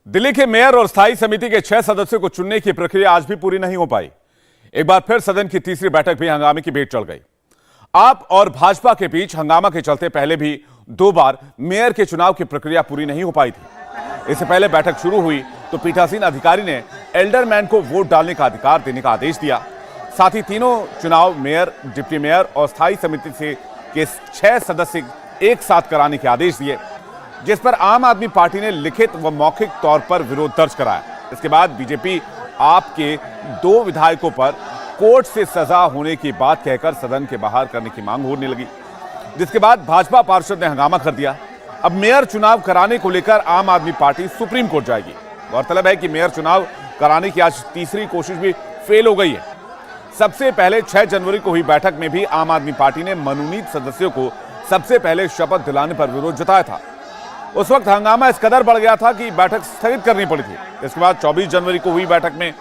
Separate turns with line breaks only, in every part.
दिल्ली के मेयर और स्थायी समिति के 6 सदस्यों को चुनने की प्रक्रिया आज भी पूरी नहीं हो पाई। एक बार फिर सदन की तीसरी बैठक भी हंगामे की भेंट चढ़ गई। आप और भाजपा के बीच हंगामा के चलते पहले भी 2 बार मेयर के चुनाव की प्रक्रिया पूरी नहीं हो पाई थी। इससे पहले बैठक शुरू हुई तो पीठासीन अधिकारी ने एल्डरमैन को वोट डालने का अधिकार देने का आदेश दिया। साथ ही तीनों चुनाव मेयर, डिप्टी मेयर और स्थायी समिति से के 6 सदस्य एक साथ कराने के आदेश दिए, जिस पर आम आदमी पार्टी ने लिखित व मौखिक तौर पर विरोध दर्ज कराया। इसके बाद बीजेपी आप के 2 विधायकों पर कोर्ट से सजा होने की बात कहकर सदन के बाहर करने की मांग होने लगी, जिसके बाद भाजपा पार्षद ने हंगामा कर दिया। अब मेयर चुनाव कराने को लेकर आम आदमी पार्टी सुप्रीम कोर्ट जाएगी। गौरतलब है कि मेयर चुनाव कराने की आज तीसरी कोशिश भी फेल हो गई है। सबसे पहले 6 जनवरी को हुई बैठक में भी आम आदमी पार्टी ने मनोनीत सदस्यों को सबसे पहले शपथ दिलाने पर विरोध जताया था। उस वक्त हंगामा इस कदर बढ़ गया था कि बैठक स्थगित करनी पड़ी थी। इसके बाद 24 जनवरी को हुई बैठक में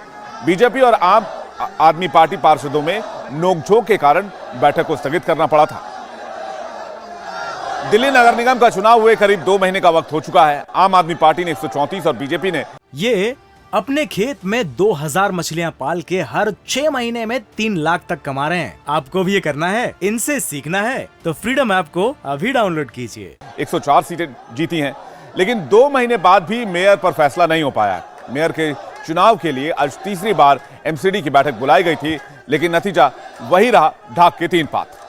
बीजेपी और आम आदमी पार्टी पार्षदों में नोकझोंक के कारण बैठक को स्थगित करना पड़ा था। दिल्ली नगर निगम का चुनाव हुए करीब 2 महीने का वक्त हो चुका है। आम आदमी पार्टी ने 134 और बीजेपी ने
ये अपने खेत में 2000 मछलियां पाल के हर 6 महीने में 3 लाख तक कमा रहे हैं। आपको भी ये करना है, इनसे सीखना है तो फ्रीडम ऐप को अभी डाउनलोड कीजिए।
104 सीटें जीती हैं, लेकिन 2 महीने बाद भी मेयर पर फैसला नहीं हो पाया। मेयर के चुनाव के लिए आज तीसरी बार एमसीडी की बैठक बुलाई गई थी, लेकिन नतीजा वही रहा, ढाक के 3 पात।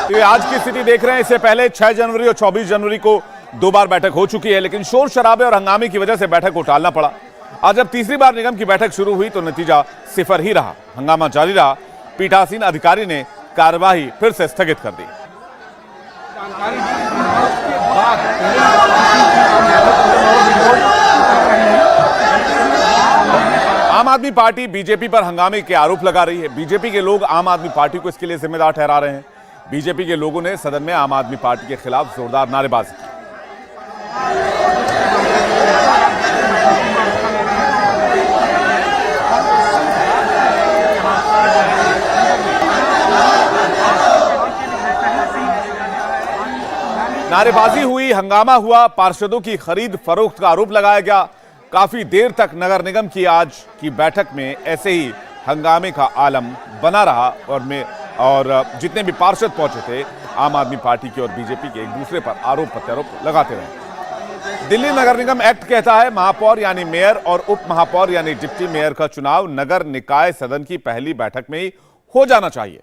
तो आज की स्थिति देख रहे हैं। इससे पहले 6 जनवरी और 24 जनवरी को 2 बार बैठक हो चुकी है, लेकिन शोर शराबे और हंगामे की वजह से बैठक को टालना पड़ा। आज जब तीसरी बार निगम की बैठक शुरू हुई तो नतीजा सिफर ही रहा, हंगामा जारी रहा। पीठासीन अधिकारी ने कार्यवाही फिर से स्थगित कर दी। आम आदमी पार्टी बीजेपी पर हंगामे के आरोप लगा रही है। बीजेपी के लोग आम आदमी पार्टी को इसके लिए जिम्मेदार ठहरा रहे हैं। बीजेपी के लोगों ने सदन में आम आदमी पार्टी के खिलाफ जोरदार नारेबाजी की। नारेबाजी हुई, हंगामा हुआ, पार्षदों की खरीद फरोख्त का आरोप लगाया गया। काफी देर तक नगर निगम की आज की बैठक में ऐसे ही हंगामे का आलम बना रहा और जितने भी पार्षद पहुंचे थे आम आदमी पार्टी के और बीजेपी के एक दूसरे पर आरोप प्रत्यारोप लगाते रहे। दिल्ली नगर निगम एक्ट कहता है महापौर यानी मेयर और उप महापौर यानी डिप्टी मेयर का चुनाव नगर निकाय सदन की पहली बैठक में ही हो जाना चाहिए,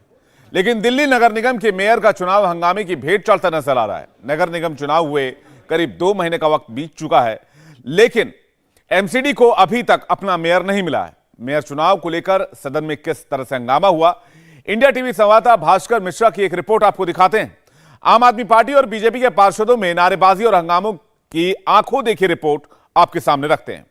लेकिन दिल्ली नगर निगम के मेयर का चुनाव हंगामे की भेंट चढ़ता नजर आ रहा है। नगर निगम चुनाव हुए करीब 2 महीने का वक्त बीत चुका है, लेकिन एमसीडी को अभी तक अपना मेयर नहीं मिला है। मेयर चुनाव को लेकर सदन में किस तरह से हंगामा हुआ, इंडिया टीवी संवाददाता भास्कर मिश्रा की एक रिपोर्ट आपको दिखाते हैं। आम आदमी पार्टी और बीजेपी के पार्षदों में नारेबाजी और हंगामों की आंखों देखी रिपोर्ट आपके सामने रखते हैं।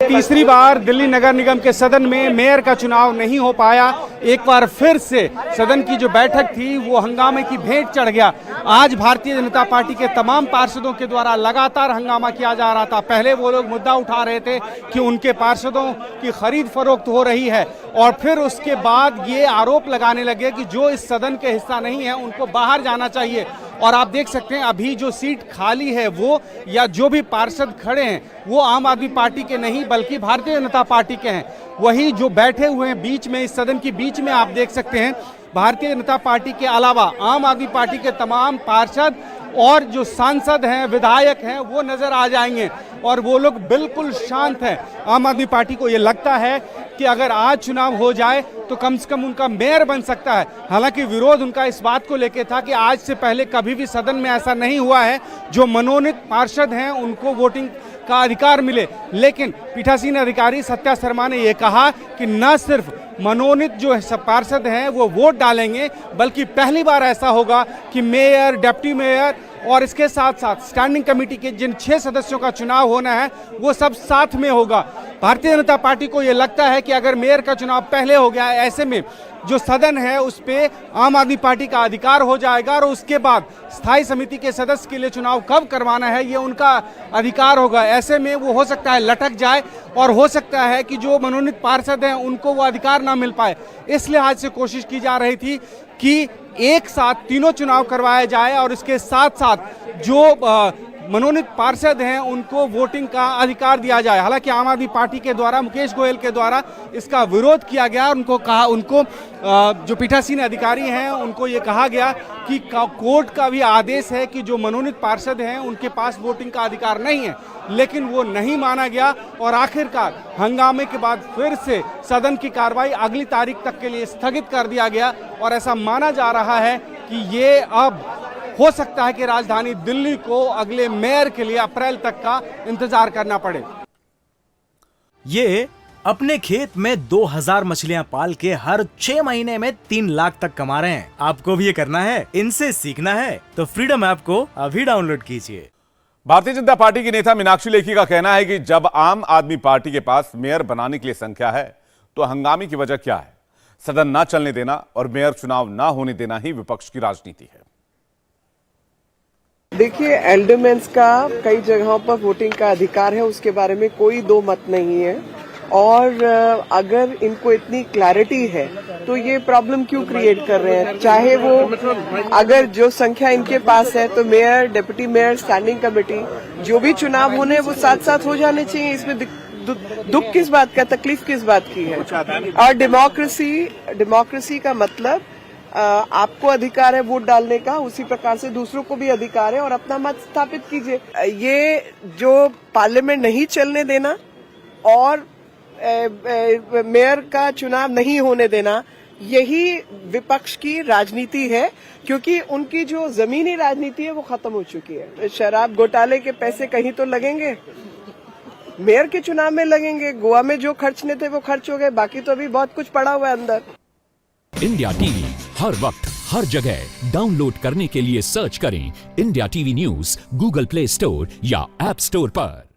तीसरी बार दिल्ली नगर निगम के सदन में मेयर का चुनाव नहीं हो पाया। एक बार फिर से सदन की जो बैठक थी वो हंगामे की भेंट चढ़ गया। आज भारतीय जनता पार्टी के तमाम पार्षदों के द्वारा लगातार हंगामा किया जा रहा था। पहले वो लोग मुद्दा उठा रहे थे कि उनके पार्षदों की खरीद फरोख्त हो रही है, और फिर उसके बाद ये आरोप लगाने लगे कि जो इस सदन के हिस्सा नहीं है उनको बाहर जाना चाहिए। और आप देख सकते हैं अभी जो सीट खाली है वो, या जो भी पार्षद खड़े हैं वो आम आदमी पार्टी के नहीं बल्कि भारतीय जनता पार्टी के हैं। वही जो बैठे हुए हैं बीच में, इस सदन के बीच में आप देख सकते हैं भारतीय जनता पार्टी के अलावा आम आदमी पार्टी के तमाम पार्षद और जो सांसद हैं, विधायक हैं, वो नजर आ जाएंगे और वो लोग बिल्कुल शांत हैं। आम आदमी पार्टी को ये लगता है कि अगर आज चुनाव हो जाए तो कम से कम उनका मेयर बन सकता है। हालांकि विरोध उनका इस बात को लेकर था कि आज से पहले कभी भी सदन में ऐसा नहीं हुआ है जो मनोनीत पार्षद हैं उनको वोटिंग का अधिकार मिले। लेकिन पीठासीन अधिकारी सत्या शर्मा ने यह कहा कि न सिर्फ मनोनीत जो पार्षद हैं वो वोट डालेंगे, बल्कि पहली बार ऐसा होगा कि मेयर, डिप्टी मेयर और इसके साथ साथ स्टैंडिंग कमेटी के जिन 6 सदस्यों का चुनाव होना है वो सब साथ में होगा। भारतीय जनता पार्टी को ये लगता है कि अगर मेयर का चुनाव पहले हो गया, ऐसे में जो सदन है उस पे आम आदमी पार्टी का अधिकार हो जाएगा और उसके बाद स्थायी समिति के सदस्य के लिए चुनाव कब करवाना है ये उनका अधिकार होगा। ऐसे में वो हो सकता है लटक जाए और हो सकता है कि जो मनोनीत पार्षद हैं उनको वो अधिकार ना मिल पाए। इस लिहाज से कोशिश की जा रही थी कि एक साथ तीनों चुनाव करवाए जाए और इसके साथ साथ जो मनोनीत पार्षद हैं उनको वोटिंग का अधिकार दिया जाए। हालांकि आम आदमी पार्टी के द्वारा, मुकेश गोयल के द्वारा इसका विरोध किया गया। उनको जो पीठासीन अधिकारी हैं उनको ये कहा गया कि कोर्ट का भी आदेश है कि जो मनोनीत पार्षद हैं उनके पास वोटिंग का अधिकार नहीं है, लेकिन वो नहीं माना गया और आखिरकार हंगामे के बाद फिर से सदन की कार्रवाई अगली तारीख तक के लिए स्थगित कर दिया गया और ऐसा माना जा रहा है कि ये अब हो सकता है कि राजधानी दिल्ली को अगले मेयर के लिए अप्रैल तक का इंतजार करना पड़े।
ये अपने खेत में 2000 मछलियां पाल के हर 6 महीने में 3 लाख तक कमा रहे हैं। आपको भी ये करना है, इनसे सीखना है तो फ्रीडम ऐप को अभी डाउनलोड कीजिए।
भारतीय जनता पार्टी की नेता मीनाक्षी लेखी का कहना है कि जब आम आदमी पार्टी के पास मेयर बनाने के लिए संख्या है तो हंगामे की वजह क्या है? सदन ना चलने देना और मेयर चुनाव ना होने देना ही विपक्ष की राजनीति है।
देखिए, एल्डरमेंस का कई जगहों पर वोटिंग का अधिकार है, उसके बारे में कोई दो मत नहीं है। और अगर इनको इतनी क्लैरिटी है तो ये प्रॉब्लम क्यों क्रिएट कर रहे हैं? चाहे वो अगर जो संख्या इनके पास है तो mayor, deputy mayor, standing committee जो भी चुनाव होने वो साथ साथ हो जाने चाहिए। इसमें दुख किस बात का, तकलीफ किस बात की है? और डेमोक्रेसी का मतलब आपको अधिकार है वोट डालने का, उसी प्रकार से दूसरों को भी अधिकार है और अपना मत स्थापित कीजिए। ये जो पार्लियामेंट नहीं चलने देना और मेयर का चुनाव नहीं होने देना, यही विपक्ष की राजनीति है, क्योंकि उनकी जो जमीनी राजनीति है वो खत्म हो चुकी है। शराब घोटाले के पैसे कहीं तो लगेंगे, मेयर के चुनाव में लगेंगे। गोवा में जो खर्चने थे वो खर्च हो गए, बाकी तो अभी बहुत कुछ पड़ा हुआ है अंदर।
इंडिया टीवी हर वक्त हर जगह डाउनलोड करने के लिए सर्च करें India TV news Google play store या ऐप स्टोर पर।